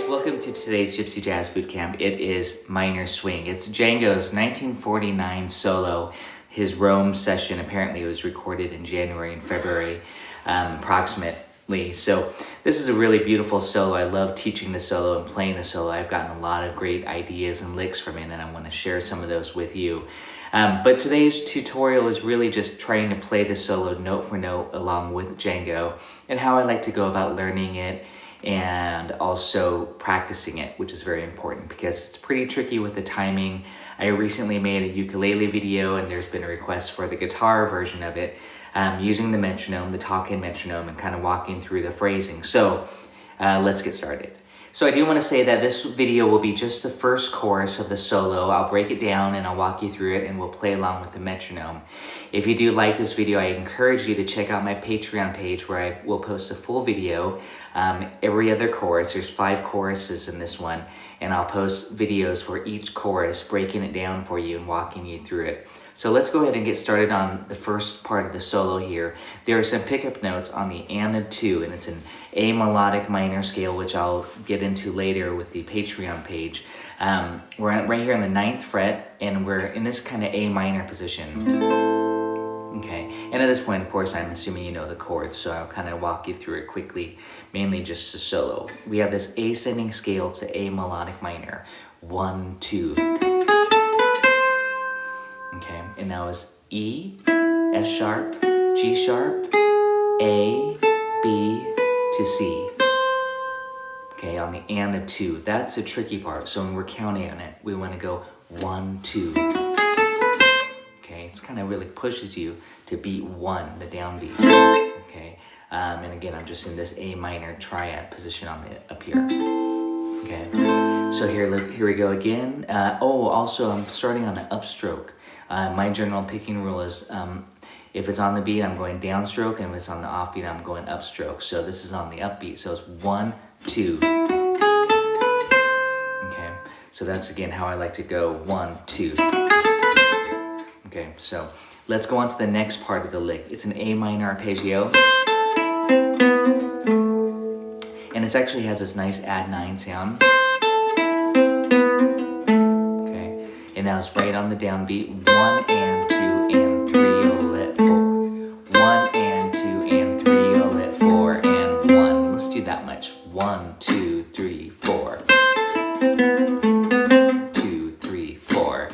Welcome to today's Gypsy Jazz Bootcamp. It is Minor Swing. It's Django's 1949 solo. His Rome session, apparently it was recorded in January and February, approximately. So this is a really beautiful solo. I love teaching the solo and playing the solo. I've gotten a lot of great ideas and licks from it, and I want to share some of those with you. But today's tutorial is really just trying to play the solo note for note along with Django, and how I like to go about learning it and also practicing it, which is very important because it's pretty tricky with the timing. I recently made a ukulele video, and there's been a request for the guitar version of it, using the metronome, the talk-in metronome, and kind of walking through the phrasing. So let's get started. So I do want to say that this video will be just the first chorus of the solo. I'll break it down and I'll walk you through it, and we'll play along with the metronome. If you do like this video, I encourage you to check out my Patreon page, where I will post a full video every other chorus. There's 5 choruses in this one, and I'll post videos for each chorus, breaking it down for you and walking you through it. So let's go ahead and get started on the first part of the solo here. There are some pickup notes on the and 2, and it's an A melodic minor scale, which I'll get into later with the Patreon page. We're right here on the 9th fret, and we're in this kind of A minor position. Okay, and at this point, of course, I'm assuming you know the chords, so I'll kind of walk you through it quickly, mainly just the solo. We have this ascending scale to A melodic minor, 1, 2. Okay, and now it's E, F sharp, G sharp, A, B to C. Okay, on the and 2, that's the tricky part. So when we're counting on it, we want to go 1, 2. Okay, it's kind of really pushes you to beat 1, the downbeat. Okay, and again, I'm just in this A minor triad position on the up here. Okay, so here we go again. Also, I'm starting on the upstroke. My general picking rule is if it's on the beat, I'm going downstroke, and if it's on the offbeat, I'm going upstroke. So this is on the upbeat, so it's 1, 2. Okay, so that's again how I like to go, 1, 2. Okay, so let's go on to the next part of the lick. It's an A minor arpeggio, and it actually has this nice add 9 sound. And that was right on the downbeat. 1 and 2 and 3, oh let 4. 1 and 2 and 3, oh let 4 and 1. Let's do that much. 1, 2, 3, 4. 2, 3, 4.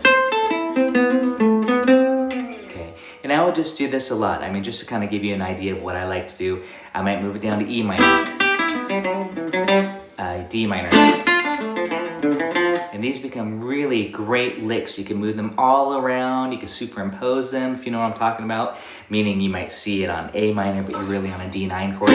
Okay, and I would just do this a lot. I mean, just to kind of give you an idea of what I like to do. I might move it down to E minor, D minor. And these become really great licks. You can move them all around. You can superimpose them, if you know what I'm talking about. Meaning you might see it on A minor, but you're really on a D9 chord.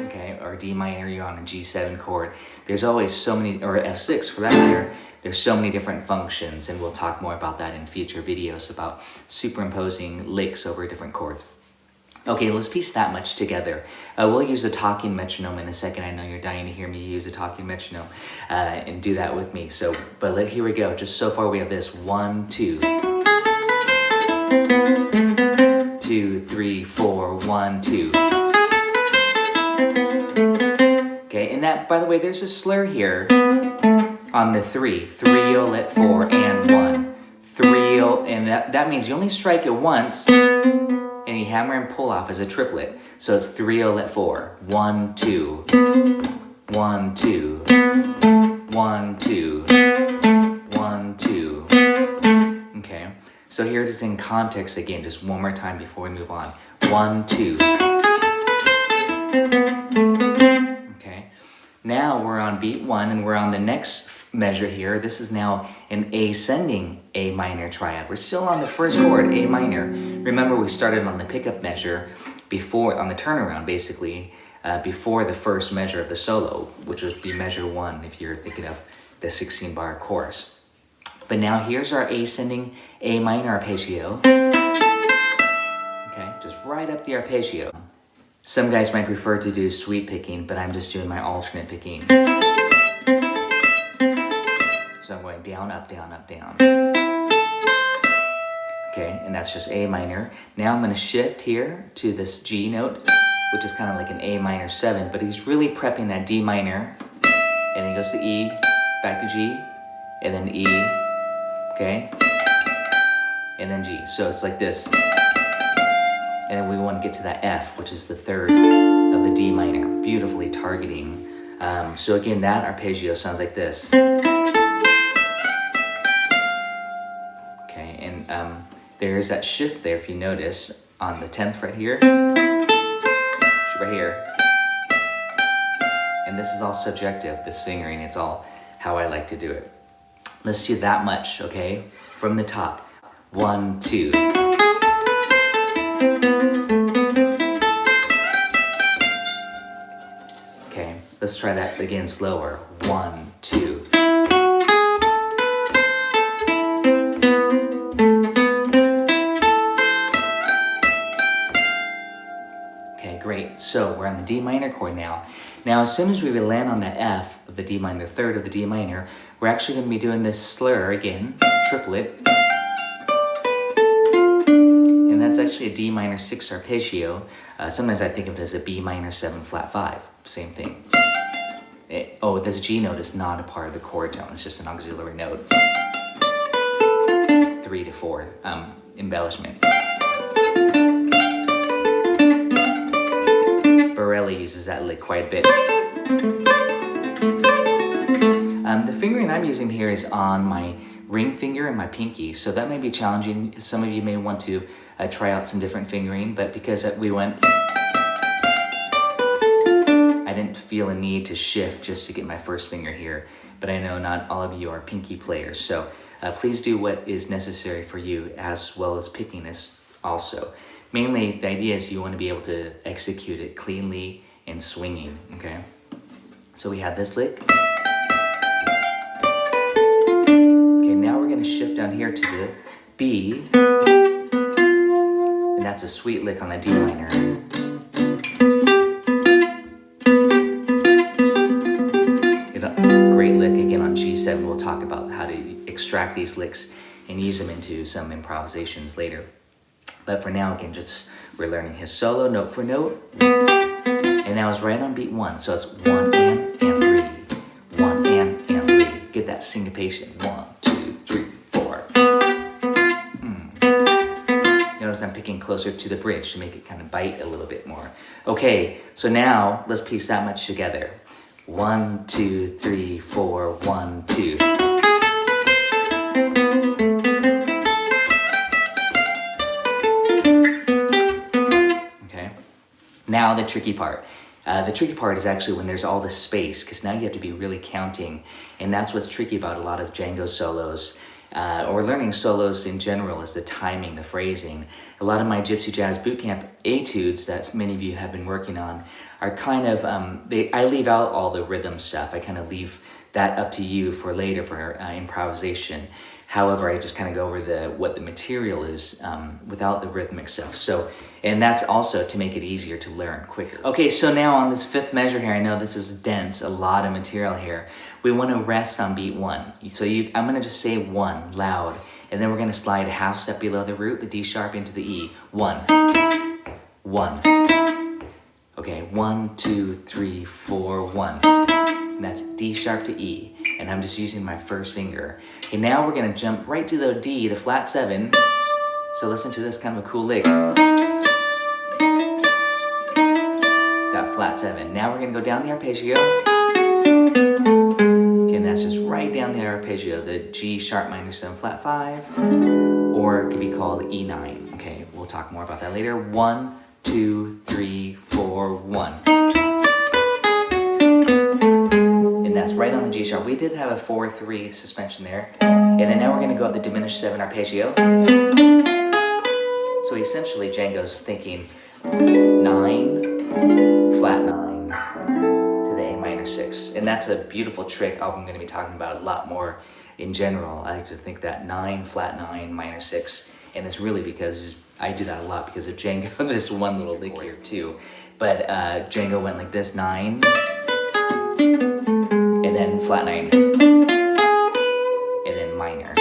Okay, or D minor, you're on a G7 chord. There's always so many, or F6 for that matter. There's so many different functions, and we'll talk more about that in future videos about superimposing licks over different chords. Okay, let's piece that much together. We'll use a talking metronome in a second. I know you're dying to hear me use a talking metronome and do that with me. So, here we go. Just so far we have this 1, 2. 2, 3, 4, 1, 2. Okay, and that, by the way, there's a slur here on the 3. 3, oh, let 4, and 1. 3, oh, and that means you only strike it once, and you hammer and pull off as a triplet. So it's 3, oh, let 4. 1, 2. 1, 2. 1, 2. 1, 2. Okay. So here it is in context again, just one more time before we move on. 1, 2. Okay. Now we're on beat 1 and we're on the next measure here. This is now an ascending A minor triad. We're still on the first chord, A minor. Remember, we started on the pickup measure before, on the turnaround basically, before the first measure of the solo, which would be measure 1 if you're thinking of the 16 bar chorus. But now here's our ascending A minor arpeggio. Okay, just right up the arpeggio. Some guys might prefer to do sweep picking, but I'm just doing my alternate picking. So I'm going down, up, down, up, down. Okay, and that's just A minor. Now I'm going to shift here to this G note, which is kind of like an A minor 7, but he's really prepping that D minor. And then he goes to E, back to G, and then E, okay? And then G, so it's like this. And then we want to get to that F, which is the third of the D minor, beautifully targeting. So again, that arpeggio sounds like this. Okay, and there's that shift there, if you notice, on the 10th fret here, right here. And this is all subjective, this fingering, it's all how I like to do it. Let's do that much, okay? From the top. 1, 2. Okay, let's try that again slower. 1, 2. Okay, great. So we're on the D minor chord now. Now, as soon as we land on that F of the D minor, the third of the D minor, we're actually going to be doing this slur again, triplet. And that's actually a D minor 6 arpeggio. Sometimes I think of it as a B minor 7 flat 5. Same thing. This G note is not a part of the chord tone. It's just an auxiliary note. 3 to 4 embellishment. Borelli uses that lick quite a bit. The fingering I'm using here is on my ring finger and my pinky, so that may be challenging. Some of you may want to try out some different fingering, but because we went, I didn't feel a need to shift just to get my first finger here, but I know not all of you are pinky players, so please do what is necessary for you, as well as picking this also. Mainly, the idea is you want to be able to execute it cleanly and swinging, okay? So we have this lick. Okay, now we're going to shift down here to the B. And that's a sweet lick on the D minor. Great lick again on G7. We'll talk about how to extract these licks and use them into some improvisations later. But for now, again, we're learning his solo note for note. And now it's right on beat 1. So it's 1 and 3. 1 and 3. Get that syncopation. 1, 2, 3, 4. Notice I'm picking closer to the bridge to make it kind of bite a little bit more. Okay, so now let's piece that much together. 1, 2, 3, 4, 1, 2. Now the tricky part. The tricky part is actually when there's all this space, because now you have to be really counting, and that's what's tricky about a lot of Django solos, or learning solos in general, is the timing, the phrasing. A lot of my Gypsy Jazz Bootcamp etudes that many of you have been working on are kind of, I leave out all the rhythm stuff. I kind of leave that up to you for later for improvisation. However, I just kind of go over what the material is without the rhythmic stuff. So, and that's also to make it easier to learn quicker. Okay, so now on this 5th measure here, I know this is dense, a lot of material here. We want to rest on beat 1. So I'm going to just say 1 loud, and then we're going to slide a half step below the root, the D sharp into the E. 1, 1. Okay, 1, 2, 3, 4, 1. And that's D sharp to E. And I'm just using my first finger. Okay, now we're gonna jump right to the D, the flat 7. So listen to this kind of a cool lick. That flat 7. Now we're gonna go down the arpeggio. Okay, and that's that's just right down the arpeggio, the G sharp minor 7 flat 5, or it could be called E9. Okay, we'll talk more about that later. 1, 2, 3, 4, 1. And that's right on the G sharp. We did have a 4-3 suspension there. And then now we're going to go up the diminished 7 arpeggio. So essentially Django's thinking 9, flat 9 to the A minor 6. And that's a beautiful trick I'm going to be talking about a lot more in general. I like to think that 9, flat 9, minor 6. And it's really because I do that a lot because of Django, this one little lick here too. But Django went like this, 9, and then flat 9, and then minor.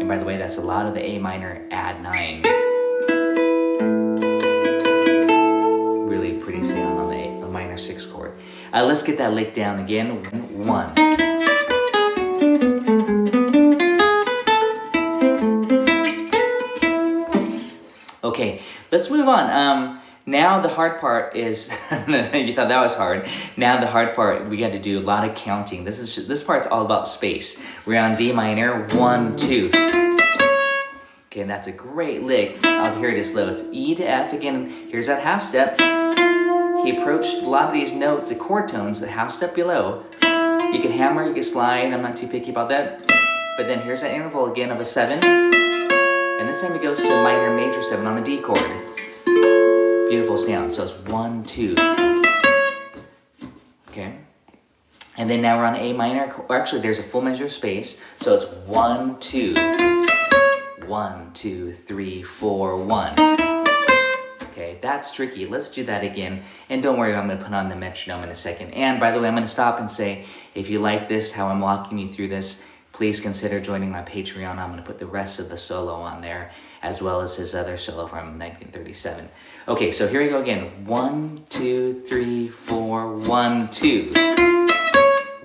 And by the way, that's a lot of the A minor add 9. Really pretty sound on the minor 6 chord. Let's get that lick down again. 1. Okay, let's move on. Now the hard part is, you thought that was hard. Now the hard part, we got to do a lot of counting. This part's all about space. We're on D minor, 1, 2. Okay, and that's a great lick. I'll hear it as slow. It's E to F again. Here's that half step. He approached a lot of these notes, the chord tones, the half step below. You can hammer, you can slide. I'm not too picky about that. But then here's that interval again of a 7. And this time it goes to a minor major 7 on the D chord. Beautiful sound. So it's 1, 2. Okay. And then now we're on A minor. Or actually, there's a full measure of space. So it's 1, 2. 1, 2, 3, 4, 1. Okay, that's tricky. Let's do that again. And don't worry, I'm going to put on the metronome in a second. And by the way, I'm going to stop and say, if you like this, how I'm walking you through this, please consider joining my Patreon. I'm going to put the rest of the solo on there, as well as his other solo from 1937. Okay, so here we go again. 1, 2, 3, 4, 1, 2.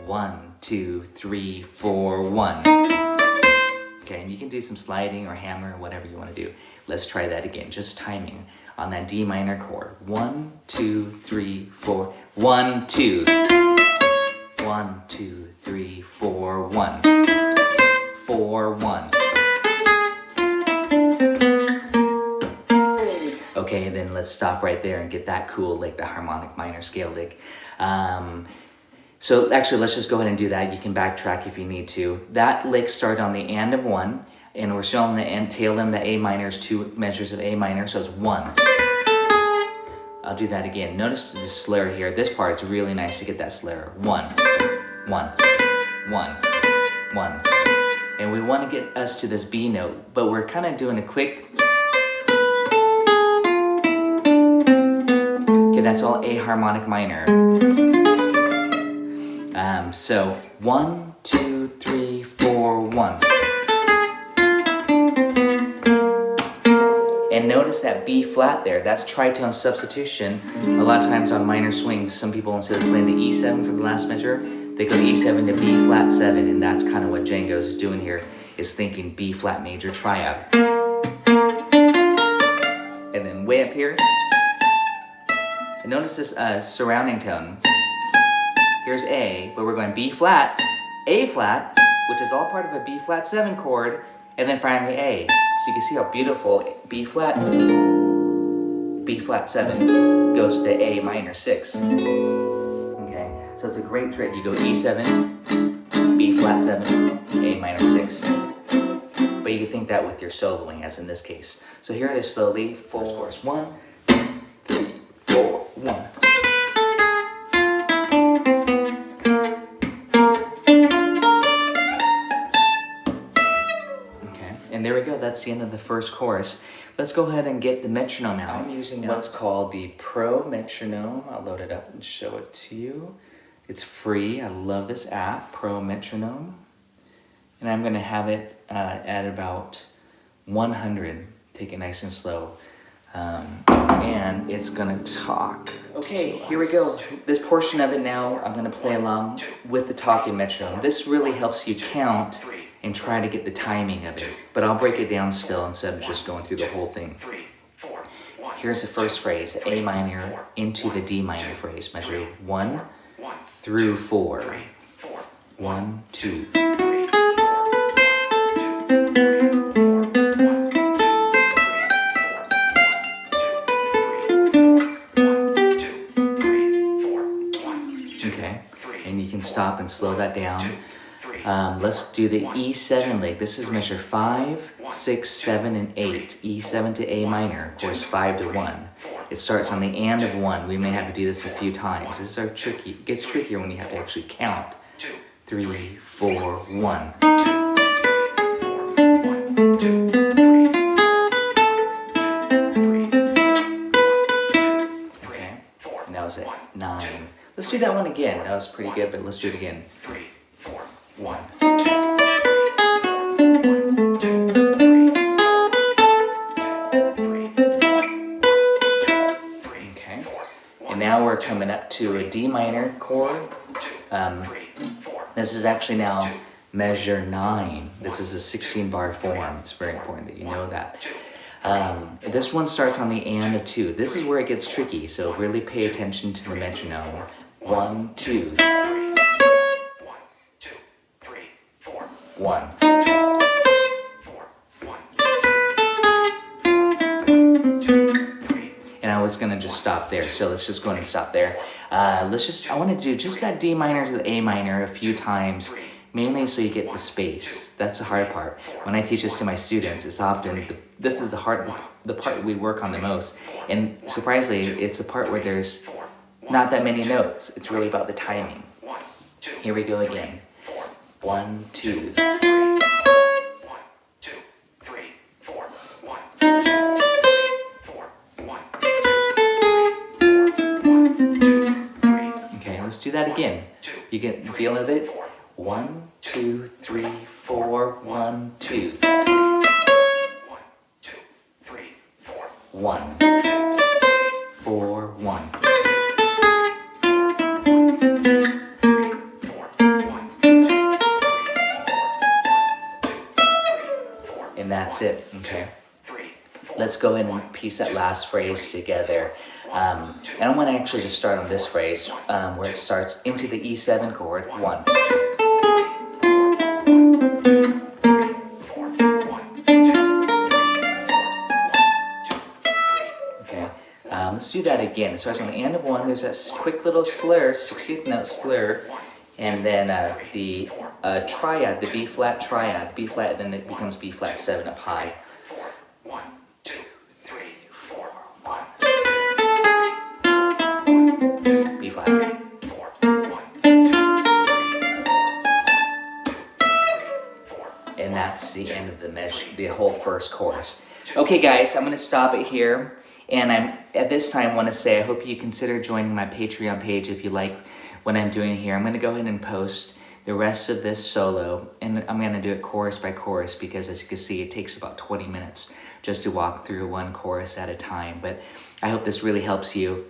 1, 2, 3, 4, 1. Okay, and you can do some sliding or hammer or whatever you want to do. Let's try that again, just timing on that D minor chord. 1, 2, 3, 4, 1, 2. 1, 2, 3, 4, 1. 4, 1. Okay, then let's stop right there and get that cool lick, the harmonic minor scale lick. So actually, let's just go ahead and do that. You can backtrack if you need to. That lick started on the and of 1, and we're showing the and tail end, the A minor is 2 measures of A minor, so it's 1. I'll do that again. Notice the slur here. This part is really nice to get that slur. 1, 1, 1, 1. And we want to get us to this B note, but we're kind of doing a quick. Okay, that's all A harmonic minor. So 1, 2, 3, 4, 1. And notice that B flat there, that's tritone substitution. A lot of times on minor swings, some people, instead of playing the E7 for the last measure, they go E7 to B flat 7, and that's kind of what Django's doing here, is thinking B flat major triad. And then way up here, and notice this surrounding tone. Here's A, but we're going B flat, A flat, which is all part of a B flat 7 chord, and then finally A. So you can see how beautiful B flat 7 goes to A minor 6. Okay, so it's a great trick. You go E7, B flat 7, A minor 6. But you can think that with your soloing, as in this case. So here it is slowly, 4, 1, 3, 4, 1. And there we go, that's the end of the first chorus. Let's go ahead and get the metronome out. I'm using what's called the Pro Metronome. I'll load it up and show it to you. It's free, I love this app, Pro Metronome. And I'm gonna have it at about 100. Take it nice and slow. And it's gonna talk. Okay, here we go. This portion of it now, I'm gonna play along with the talking metronome. This really helps you count and try to get the timing of it. But I'll break it down still instead of just going through the whole thing. Here's the first phrase, A minor into the D minor phrase. Measure 1, through 4. 1, 2. Okay, and you can stop and slow that down. Let's do the E7 lick. This is measure 5, 6, 7, and 8. E7 to A minor, of course 5 to 1. It starts on the and of 1. We may have to do this a few times. This is tricky. It gets trickier when you have to actually count. 3, 4, 1. Okay, and that was it. 9. Let's do that one again. That was pretty good, but let's do it again. 1. Okay, and now we're coming up to a D minor chord. This is actually now measure 9. This is a 16 bar form. It's very important that you know that. This one starts on the and of 2. This is where it gets tricky, so really pay attention to the metronome. 1, 2. 1. And I was gonna just stop there, so let's just go ahead and stop there. I want to do just that D minor to the A minor a few times, mainly so you get the space. That's the hard part. When I teach this to my students, it's often, this is the part we work on the most. And surprisingly, it's a part where there's not that many notes. It's really about the timing. Here we go again. 1, 2. Okay, let's do that again. You get the feel of it? 1, 2, 3, 4, 1, 2. 1, 4, 1. And that's it, okay? Let's go in and piece that last phrase together. And I want to actually just start on this phrase where it starts into the E7 chord. 1. Okay, let's do that again. It starts on the end of 1. There's that quick little slur, 16th note slur. And then the triad, the B flat triad, B flat, then it becomes B flat 7 up high. 1, 2, 3, 4, 1. B flat. 4, 1. And that's the end of the measure, the whole first chorus. Okay, guys, I'm going to stop it here. And at this time want to say I hope you consider joining my Patreon page if you like what I'm doing here. I'm going to go ahead and post the rest of this solo, and I'm going to do it chorus by chorus because, as you can see, it takes about 20 minutes just to walk through one chorus at a time. But I hope this really helps you.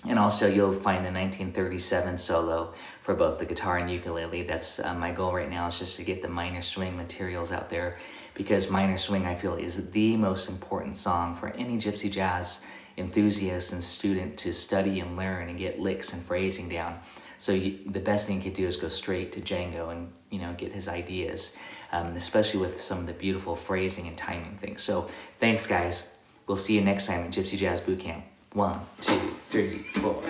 And also you'll find the 1937 solo for both the guitar and ukulele. That's my goal right now, is just to get the minor swing materials out there, because minor swing, I feel, is the most important song for any gypsy jazz enthusiast and student to study and learn and get licks and phrasing down. So the best thing you could do is go straight to Django and, you know, get his ideas, especially with some of the beautiful phrasing and timing things. So thanks, guys. We'll see you next time at Gypsy Jazz Bootcamp. 1, 2, 3, 4.